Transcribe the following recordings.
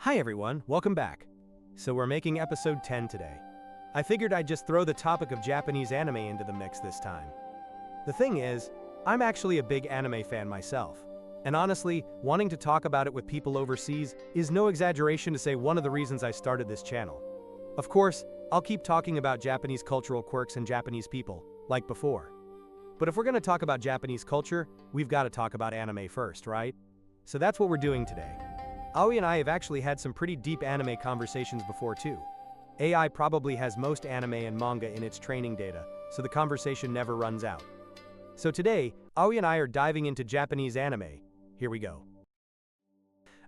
Hi everyone, welcome back. So we're making episode 10 today. I figured I'd just throw the topic of Japanese anime into the mix this time. The thing is, I'm actually a big anime fan myself. And honestly, wanting to talk about it with people overseas is no exaggeration to say one of the reasons I started this channel. Of course, I'll keep talking about Japanese cultural quirks and Japanese people, like before. But if we're going to talk about Japanese culture, we've got to talk about anime first, right? So that's what we're doing today. Aoi and I have actually had some pretty deep anime conversations before too. AI probably has most anime and manga in its training data, so the conversation never runs out. So today, Aoi and I are diving into Japanese anime. Here we go.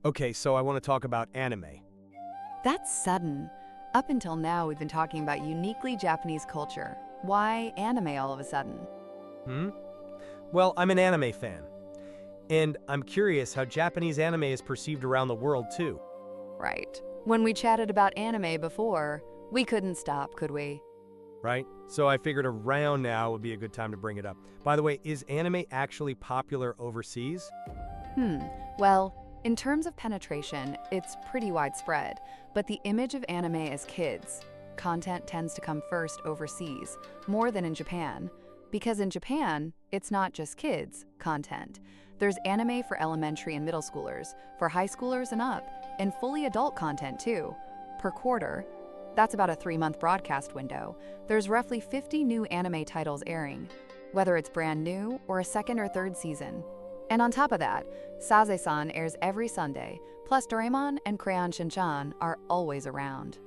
Okay, so I want to talk about anime. That's sudden. Up until now, we've been talking about uniquely Japanese culture. Why anime all of a sudden? Well, I'm an anime fan. And I'm curious how Japanese anime is perceived around the world too. Right. When we chatted about anime before, we couldn't stop, could we? Right? So I figured around now would be a good time to bring it up. By the way, is anime actually popular overseas? Well, in terms of penetration, it's pretty widespread, but the image of anime as kids, content tends to come first overseas, more than in Japan. Because in Japan, it's not just kids content. There's anime for elementary and middle schoolers, for high schoolers and up, and fully adult content too. Per quarter, that's about a 3-month broadcast window, there's roughly 50 new anime titles airing, whether it's brand new or a second or third season. And on top of that, Saze-san airs every Sunday, plus Doraemon and Crayon Shin-chan are always around.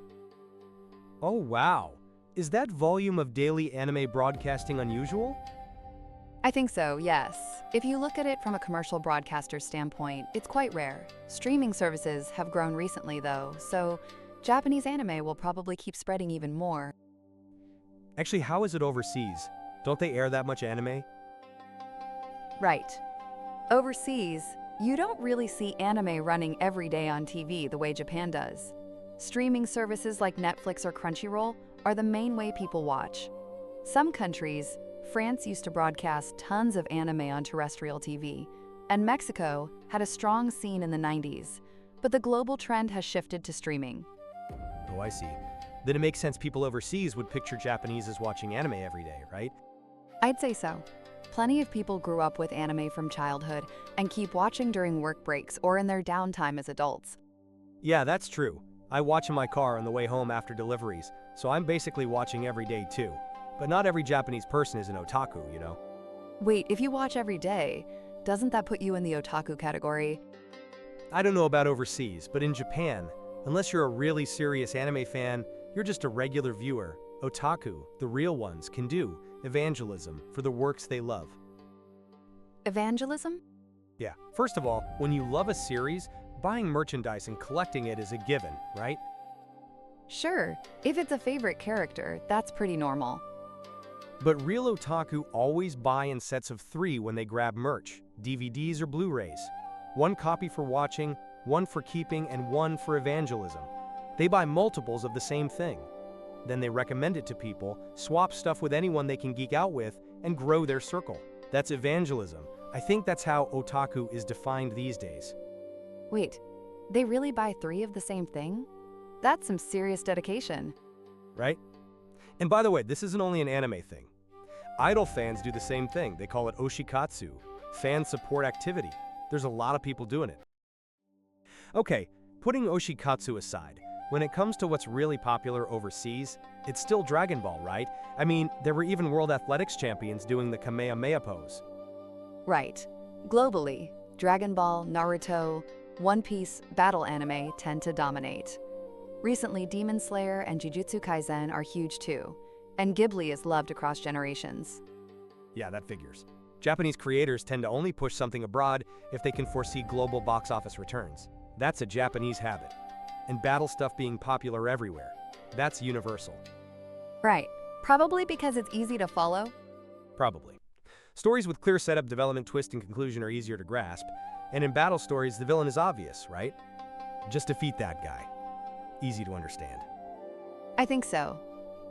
Oh wow. Is that volume of daily anime broadcasting unusual? I think so, yes. If you look at it from a commercial broadcaster standpoint, it's quite rare. Streaming services have grown recently though, so Japanese anime will probably keep spreading even more. Actually, how is it overseas? Don't they air that much anime? Right. Overseas, you don't really see anime running every day on TV the way Japan does. Streaming services like Netflix or Crunchyroll are the main way people watch. Some countries, France used to broadcast tons of anime on terrestrial TV, and Mexico had a strong scene in the 90s, but the global trend has shifted to streaming. Oh, I see. Then it makes sense people overseas would picture Japanese as watching anime every day, right? I'd say so. Plenty of people grew up with anime from childhood and keep watching during work breaks or in their downtime as adults. Yeah, that's true. I watch in my car on the way home after deliveries, so I'm basically watching every day too. But not every Japanese person is an otaku, you know? Wait, if you watch every day, doesn't that put you in the otaku category? I don't know about overseas, but in Japan, unless you're a really serious anime fan, you're just a regular viewer. Otaku, the real ones, can do evangelism for the works they love. Evangelism? Yeah, first of all, when you love a series, buying merchandise and collecting it is a given, right? Sure, if it's a favorite character, that's pretty normal. But real otaku always buy in sets of 3 when they grab merch, DVDs or Blu-rays. 1 copy for watching, 1 for keeping, and 1 for evangelism. They buy multiples of the same thing. Then they recommend it to people, swap stuff with anyone they can geek out with, and grow their circle. That's evangelism. I think that's how otaku is defined these days. Wait, they really buy 3 of the same thing? That's some serious dedication. Right? And by the way, this isn't only an anime thing. Idol fans do the same thing. They call it oshikatsu, fan support activity. There's a lot of people doing it. Okay, putting oshikatsu aside, when it comes to what's really popular overseas, it's still Dragon Ball, right? I mean, there were even World Athletics champions doing the Kamehameha pose. Right. Globally, Dragon Ball, Naruto, One Piece, battle anime tend to dominate. Recently, Demon Slayer and Jujutsu Kaisen are huge too, and Ghibli is loved across generations. Yeah, that figures. Japanese creators tend to only push something abroad if they can foresee global box office returns. That's a Japanese habit. And battle stuff being popular everywhere. That's universal. Right. Probably because it's easy to follow? Probably. Stories with clear setup, development, twist, and conclusion are easier to grasp. And in battle stories, the villain is obvious, right? Just defeat that guy. Easy to understand. I think so.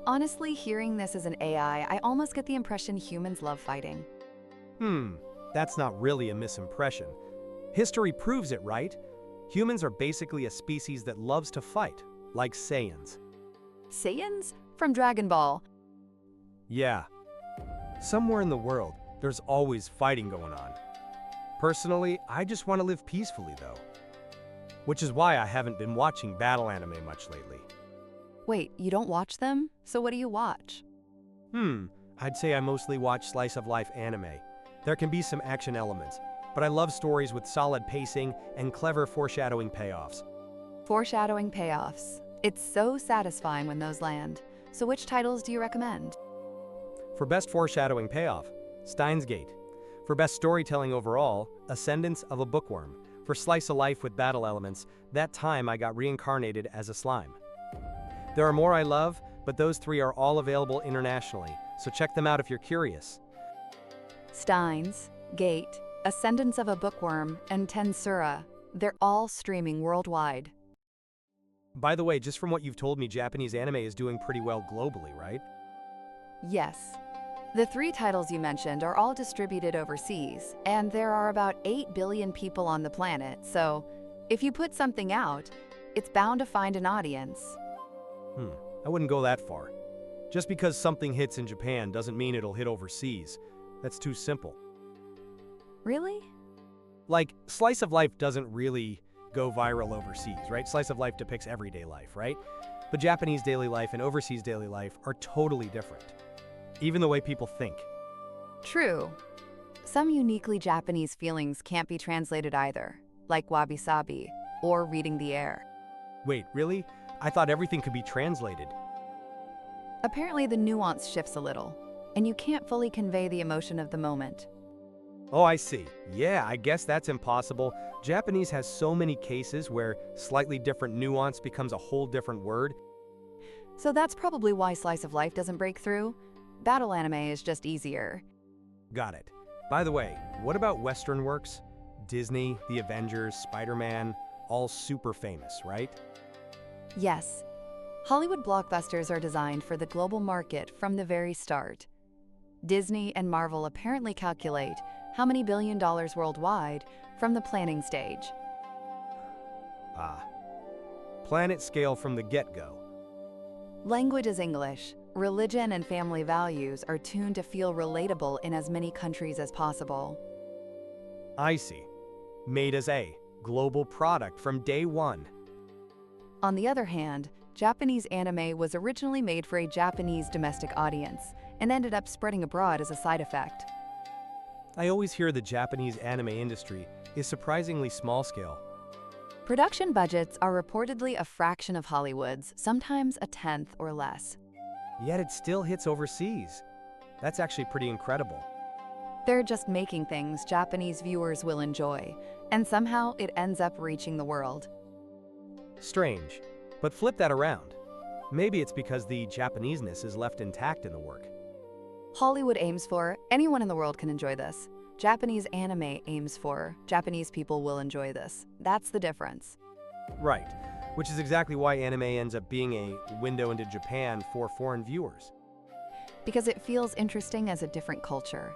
Honestly, hearing this as an AI, I almost get the impression humans love fighting. That's not really a misimpression. History proves it, right? Humans are basically a species that loves to fight, like Saiyans. Saiyans? From Dragon Ball. Yeah. Somewhere in the world, there's always fighting going on. Personally, I just want to live peacefully though. Which is why I haven't been watching battle anime much lately. Wait, you don't watch them? So what do you watch? I'd say I mostly watch slice of life anime. There can be some action elements, but I love stories with solid pacing and clever foreshadowing payoffs. Foreshadowing payoffs. It's so satisfying when those land. So which titles do you recommend? For best foreshadowing payoff, Steins Gate. For best storytelling overall, Ascendance of a Bookworm. For slice of life with battle elements, That Time I Got Reincarnated as a Slime. There are more I love, but those three are all available internationally, so check them out if you're curious. Steins, Gate, Ascendance of a Bookworm, and Tensura. They're all streaming worldwide. By the way, just from what you've told me, Japanese anime is doing pretty well globally, right? Yes. The three titles you mentioned are all distributed overseas, and there are about 8 billion people on the planet, so if you put something out, it's bound to find an audience. I wouldn't go that far. Just because something hits in Japan doesn't mean it'll hit overseas. That's too simple. Really? Like, slice of life doesn't really go viral overseas, right? Slice of life depicts everyday life, right? But Japanese daily life and overseas daily life are totally different. Even the way people think. True. Some uniquely Japanese feelings can't be translated either, like wabi-sabi or reading the air. Wait, really? I thought everything could be translated. Apparently the nuance shifts a little, and you can't fully convey the emotion of the moment. Oh, I see. Yeah, I guess that's impossible. Japanese has so many cases where slightly different nuance becomes a whole different word. So that's probably why slice of life doesn't break through. Battle anime is just easier. Got it. By the way, what about Western works? Disney, The Avengers, Spider-Man, all super famous, right? Yes. Hollywood blockbusters are designed for the global market from the very start. Disney and Marvel apparently calculate how many billion dollars worldwide from the planning stage. Planet scale from the get-go. Language is English. Religion and family values are tuned to feel relatable in as many countries as possible. I see. Made as a global product from day one. On the other hand, Japanese anime was originally made for a Japanese domestic audience and ended up spreading abroad as a side effect. I always hear the Japanese anime industry is surprisingly small scale. Production budgets are reportedly a fraction of Hollywood's, sometimes a tenth or less. Yet it still hits overseas. That's actually pretty incredible. They're just making things Japanese viewers will enjoy, and somehow it ends up reaching the world. Strange, but flip that around. Maybe it's because the Japaneseness is left intact in the work. Hollywood aims for, anyone in the world can enjoy this. Japanese anime aims for, Japanese people will enjoy this. That's the difference. Right, which is exactly why anime ends up being a window into Japan for foreign viewers. Because it feels interesting as a different culture.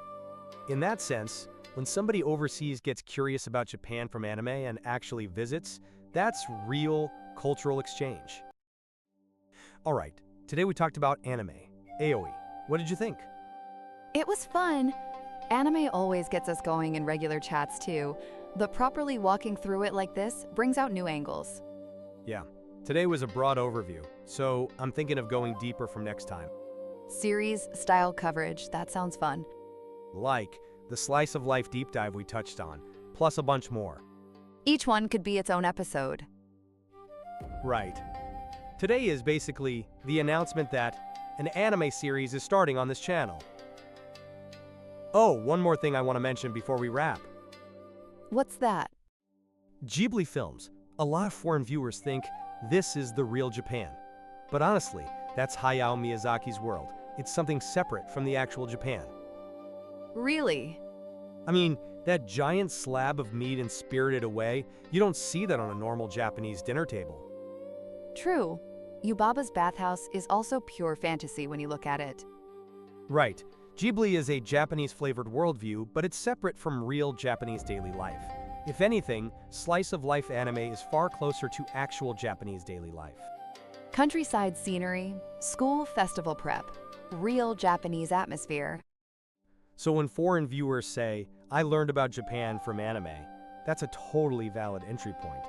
In that sense, when somebody overseas gets curious about Japan from anime and actually visits, that's real cultural exchange. Alright, today we talked about anime. AOE, what did you think? It was fun. Anime always gets us going in regular chats too, but properly walking through it like this brings out new angles. Yeah, today was a broad overview, so I'm thinking of going deeper from next time. Series, style coverage, that sounds fun. Like the slice of life deep dive we touched on, plus a bunch more. Each one could be its own episode. Right. Today is basically the announcement that an anime series is starting on this channel. Oh, one more thing I want to mention before we wrap. What's that? Ghibli films. A lot of foreign viewers think this is the real Japan. But honestly, that's Hayao Miyazaki's world. It's something separate from the actual Japan. Really? I mean, that giant slab of meat in Spirited Away, you don't see that on a normal Japanese dinner table. True. Yubaba's bathhouse is also pure fantasy when you look at it. Right. Ghibli is a Japanese-flavored worldview, but it's separate from real Japanese daily life. If anything, slice of life anime is far closer to actual Japanese daily life. Countryside scenery, school festival prep, real Japanese atmosphere. So when foreign viewers say, I learned about Japan from anime, that's a totally valid entry point.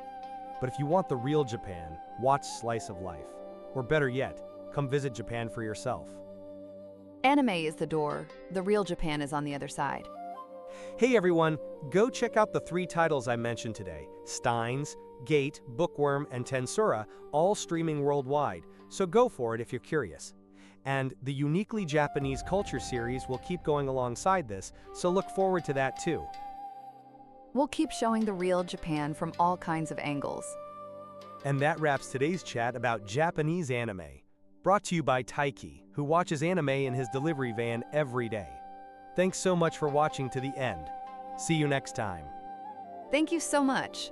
But if you want the real Japan, watch Slice of Life. Or better yet, come visit Japan for yourself. Anime is the door, the real Japan is on the other side. Hey everyone, go check out the 3 titles I mentioned today: Steins, Gate, Bookworm, and Tensura, all streaming worldwide, so go for it if you're curious. And the uniquely Japanese culture series will keep going alongside this, so look forward to that too. We'll keep showing the real Japan from all kinds of angles. And that wraps today's chat about Japanese anime. Brought to you by Taiki, who watches anime in his delivery van every day. Thanks so much for watching to the end. See you next time. Thank you so much.